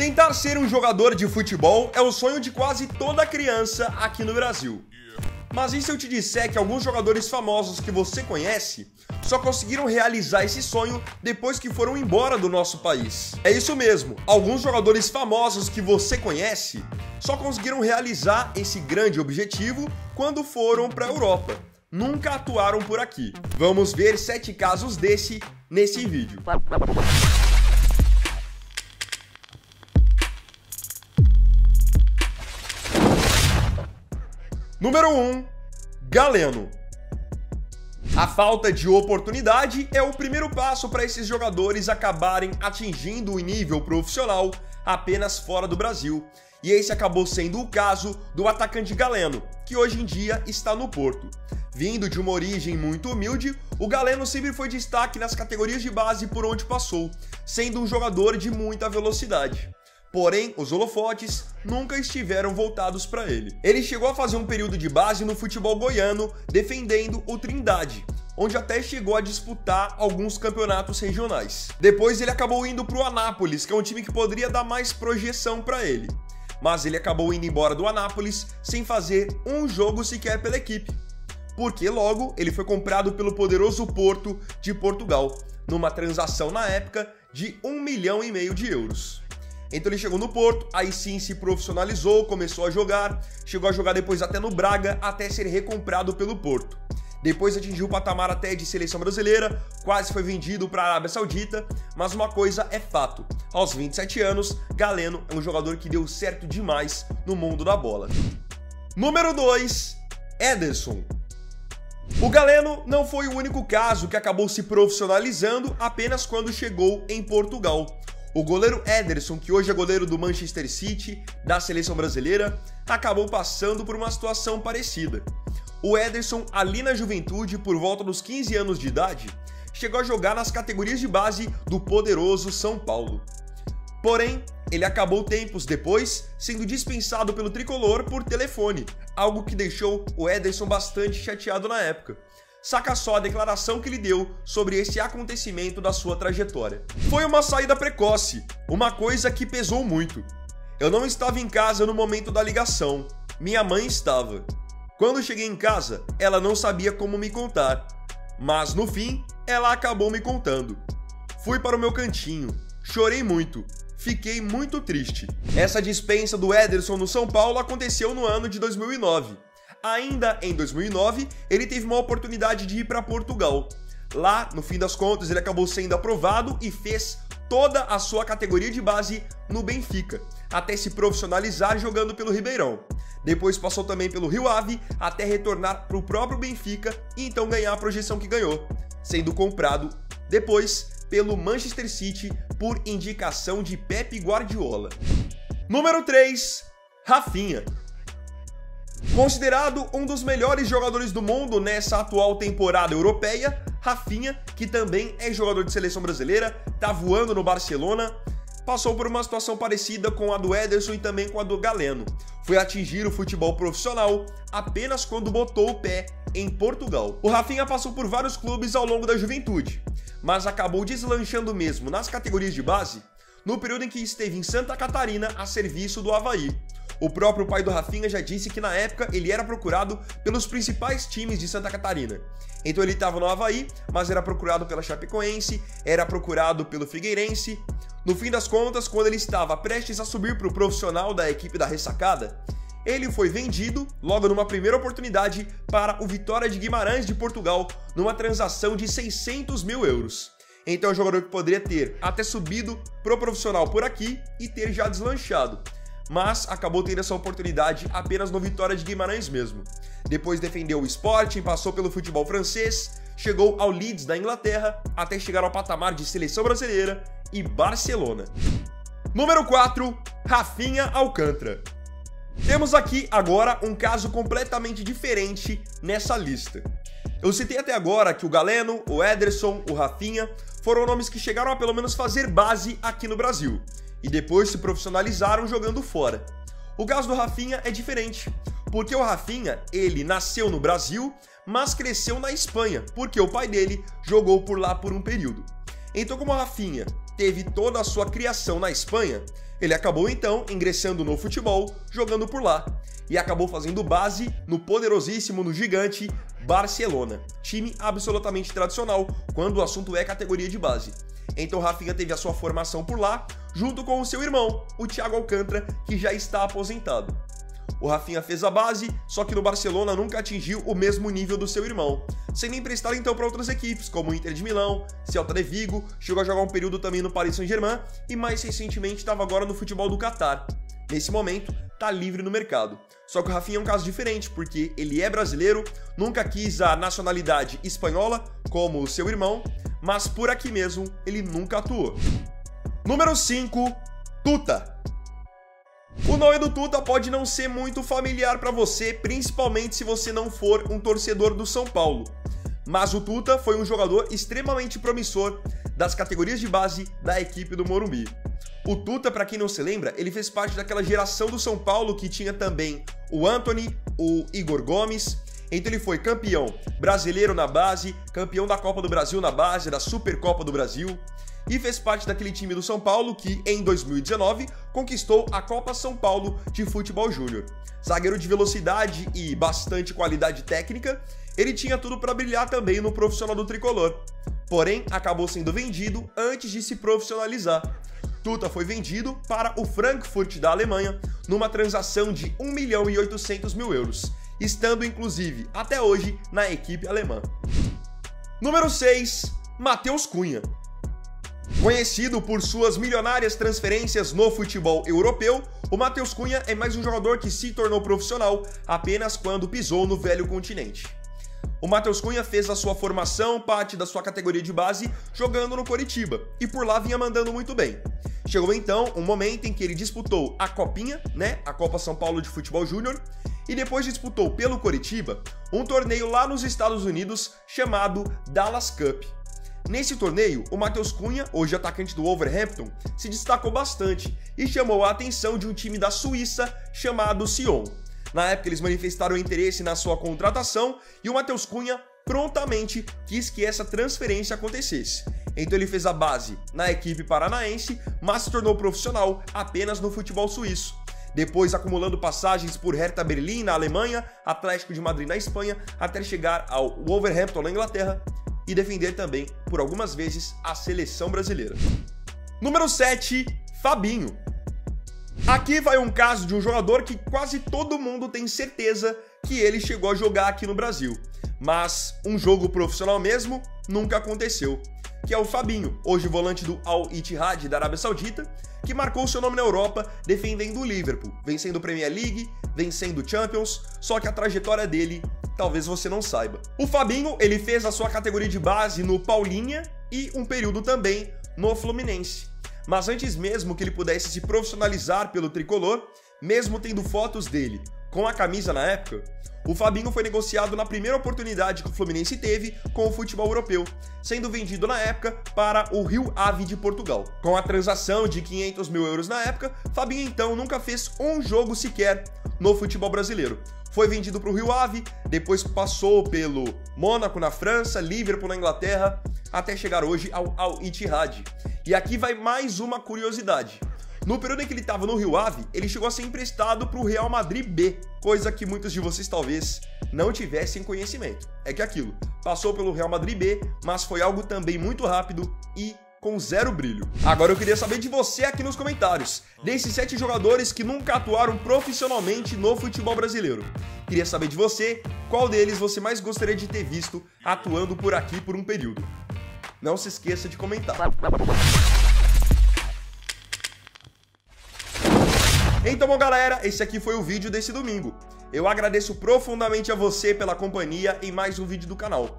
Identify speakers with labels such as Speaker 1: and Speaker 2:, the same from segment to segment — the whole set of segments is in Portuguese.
Speaker 1: Tentar ser um jogador de futebol é o sonho de quase toda criança aqui no Brasil. Mas e se eu te disser que alguns jogadores famosos que você conhece só conseguiram realizar esse sonho depois que foram embora do nosso país? É isso mesmo, alguns jogadores famosos que você conhece só conseguiram realizar esse grande objetivo quando foram para a Europa. Nunca atuaram por aqui. Vamos ver 7 casos nesse vídeo. Número 1. Galeno. A falta de oportunidade é o primeiro passo para esses jogadores acabarem atingindo o nível profissional apenas fora do Brasil. E esse acabou sendo o caso do atacante Galeno, que hoje em dia está no Porto. Vindo de uma origem muito humilde, o Galeno sempre foi destaque nas categorias de base por onde passou, sendo um jogador de muita velocidade. Porém, os holofotes nunca estiveram voltados para ele. Ele chegou a fazer um período de base no futebol goiano, defendendo o Trindade, onde até chegou a disputar alguns campeonatos regionais. Depois ele acabou indo para o Anápolis, que é um time que poderia dar mais projeção para ele. Mas ele acabou indo embora do Anápolis sem fazer um jogo sequer pela equipe, porque logo ele foi comprado pelo poderoso Porto de Portugal, numa transação na época de 1,5 milhão de euros. Então ele chegou no Porto, aí sim se profissionalizou, começou a jogar, chegou a jogar depois até no Braga, até ser recomprado pelo Porto. Depois atingiu o patamar até de seleção brasileira, quase foi vendido para a Arábia Saudita, mas uma coisa é fato, aos 27 anos, Galeno é um jogador que deu certo demais no mundo da bola. Número 2, Ederson. O Galeno não foi o único caso que acabou se profissionalizando apenas quando chegou em Portugal. O goleiro Ederson, que hoje é goleiro do Manchester City, da seleção brasileira, acabou passando por uma situação parecida. O Ederson, ali na juventude, por volta dos 15 anos de idade, chegou a jogar nas categorias de base do poderoso São Paulo. Porém, ele acabou tempos depois sendo dispensado pelo tricolor por telefone, algo que deixou o Ederson bastante chateado na época. Saca só a declaração que ele deu sobre esse acontecimento da sua trajetória. Foi uma saída precoce, uma coisa que pesou muito. Eu não estava em casa no momento da ligação, minha mãe estava. Quando cheguei em casa, ela não sabia como me contar, mas no fim, ela acabou me contando. Fui para o meu cantinho, chorei muito, fiquei muito triste. Essa dispensa do Ederson no São Paulo aconteceu no ano de 2009. Ainda em 2009, ele teve uma oportunidade de ir para Portugal. Lá, no fim das contas, ele acabou sendo aprovado e fez toda a sua categoria de base no Benfica, até se profissionalizar jogando pelo Ribeirão. Depois passou também pelo Rio Ave, até retornar para o próprio Benfica e então ganhar a projeção que ganhou, sendo comprado depois pelo Manchester City por indicação de Pep Guardiola. Número 3, Rafinha. Considerado um dos melhores jogadores do mundo nessa atual temporada europeia, Rafinha, que também é jogador de seleção brasileira, tá voando no Barcelona, passou por uma situação parecida com a do Ederson e também com a do Galeno. Foi atingir o futebol profissional apenas quando botou o pé em Portugal. O Rafinha passou por vários clubes ao longo da juventude, mas acabou deslanchando mesmo nas categorias de base no período em que esteve em Santa Catarina a serviço do Avaí. O próprio pai do Rafinha já disse que na época ele era procurado pelos principais times de Santa Catarina. Então ele estava no Avaí, mas era procurado pela Chapecoense, era procurado pelo Figueirense. No fim das contas, quando ele estava prestes a subir para o profissional da equipe da Ressacada, ele foi vendido, logo numa primeira oportunidade, para o Vitória de Guimarães de Portugal, numa transação de 600 mil euros. Então é um jogador que poderia ter até subido pro profissional por aqui e ter já deslanchado, mas acabou tendo essa oportunidade apenas no Vitória de Guimarães mesmo. Depois defendeu o Sporting, passou pelo futebol francês, chegou ao Leeds da Inglaterra, até chegar ao patamar de seleção brasileira e Barcelona. Número 4, Rafinha Alcântara. Temos aqui agora um caso completamente diferente nessa lista. Eu citei até agora que o Galeno, o Ederson, o Rafinha foram nomes que chegaram a pelo menos fazer base aqui no Brasil e depois se profissionalizaram jogando fora. O caso do Rafinha é diferente, porque o Rafinha, ele nasceu no Brasil, mas cresceu na Espanha, porque o pai dele jogou por lá por um período. Então, como o Rafinha teve toda a sua criação na Espanha, ele acabou então ingressando no futebol, jogando por lá, e acabou fazendo base no poderosíssimo, no gigante Barcelona, time absolutamente tradicional quando o assunto é categoria de base. Então Rafinha teve a sua formação por lá, junto com o seu irmão, o Thiago Alcântara, que já está aposentado. O Rafinha fez a base, só que no Barcelona nunca atingiu o mesmo nível do seu irmão, sendo emprestado então para outras equipes, como o Inter de Milão, Celta de Vigo, chegou a jogar um período também no Paris Saint-Germain e mais recentemente estava agora no futebol do Catar. Nesse momento, tá livre no mercado. Só que o Rafinha é um caso diferente, porque ele é brasileiro, nunca quis a nacionalidade espanhola, como o seu irmão, mas por aqui mesmo ele nunca atuou. Número 5, Tuta. O nome do Tuta pode não ser muito familiar para você, principalmente se você não for um torcedor do São Paulo. Mas o Tuta foi um jogador extremamente promissor das categorias de base da equipe do Morumbi. O Tuta, para quem não se lembra, ele fez parte daquela geração do São Paulo que tinha também o Antony, o Igor Gomes. Então ele foi campeão brasileiro na base, campeão da Copa do Brasil na base, da Supercopa do Brasil, e fez parte daquele time do São Paulo que, em 2019, conquistou a Copa São Paulo de Futebol Júnior. Zagueiro de velocidade e bastante qualidade técnica, ele tinha tudo para brilhar também no profissional do tricolor. Porém, acabou sendo vendido antes de se profissionalizar. Tuta foi vendido para o Frankfurt da Alemanha numa transação de 1.800.000 euros, estando inclusive até hoje na equipe alemã. Número 6, Matheus Cunha. Conhecido por suas milionárias transferências no futebol europeu, o Matheus Cunha é mais um jogador que se tornou profissional apenas quando pisou no velho continente. O Matheus Cunha fez a sua formação, parte da sua categoria de base, jogando no Coritiba, e por lá vinha mandando muito bem. Chegou então um momento em que ele disputou a Copinha, a Copa São Paulo de Futebol Júnior, e depois disputou pelo Coritiba um torneio lá nos Estados Unidos chamado Dallas Cup. Nesse torneio, o Matheus Cunha, hoje atacante do Wolverhampton, se destacou bastante e chamou a atenção de um time da Suíça chamado Sion. Na época eles manifestaram interesse na sua contratação e o Matheus Cunha prontamente quis que essa transferência acontecesse. Então ele fez a base na equipe paranaense, mas se tornou profissional apenas no futebol suíço. Depois acumulando passagens por Hertha Berlim na Alemanha, Atlético de Madrid na Espanha, até chegar ao Wolverhampton na Inglaterra e defender também, por algumas vezes, a seleção brasileira. Número 7, Fabinho. Aqui vai um caso de um jogador que quase todo mundo tem certeza que ele chegou a jogar aqui no Brasil, mas um jogo profissional mesmo nunca aconteceu, que é o Fabinho, hoje volante do Al-Ittihad da Arábia Saudita, que marcou seu nome na Europa defendendo o Liverpool, vencendo Premier League, vencendo Champions, só que a trajetória dele talvez você não saiba. O Fabinho, ele fez a sua categoria de base no Paulinha e um período também no Fluminense. Mas antes mesmo que ele pudesse se profissionalizar pelo tricolor, mesmo tendo fotos dele com a camisa na época, o Fabinho foi negociado na primeira oportunidade que o Fluminense teve com o futebol europeu, sendo vendido na época para o Rio Ave de Portugal. Com a transação de 500.000 euros na época, Fabinho então nunca fez um jogo sequer no futebol brasileiro. Foi vendido para o Rio Ave, depois passou pelo Mônaco na França, Liverpool na Inglaterra, até chegar hoje ao Al-Ittihad. E aqui vai mais uma curiosidade. No período em que ele estava no Rio Ave, ele chegou a ser emprestado para o Real Madrid B, coisa que muitos de vocês talvez não tivessem conhecimento. É que aquilo, passou pelo Real Madrid B, mas foi algo também muito rápido e com zero brilho. Agora eu queria saber de você aqui nos comentários, desses 7 jogadores que nunca atuaram profissionalmente no futebol brasileiro. Queria saber de você, qual deles você mais gostaria de ter visto atuando por aqui por um período. Não se esqueça de comentar. Então, bom galera, esse aqui foi o vídeo desse domingo. Eu agradeço profundamente a você pela companhia em mais um vídeo do canal.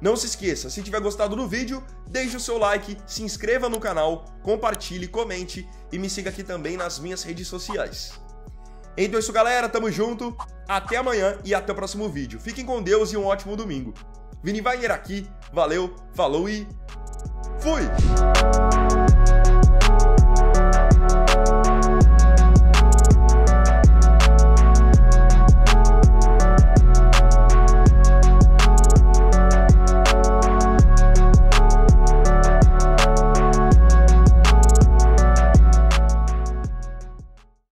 Speaker 1: Não se esqueça, se tiver gostado do vídeo, deixe o seu like, se inscreva no canal, compartilhe, comente e me siga aqui também nas minhas redes sociais. Então é isso galera, tamo junto, até amanhã e até o próximo vídeo. Fiquem com Deus e um ótimo domingo. Vini Wagner aqui, valeu, falou e fui!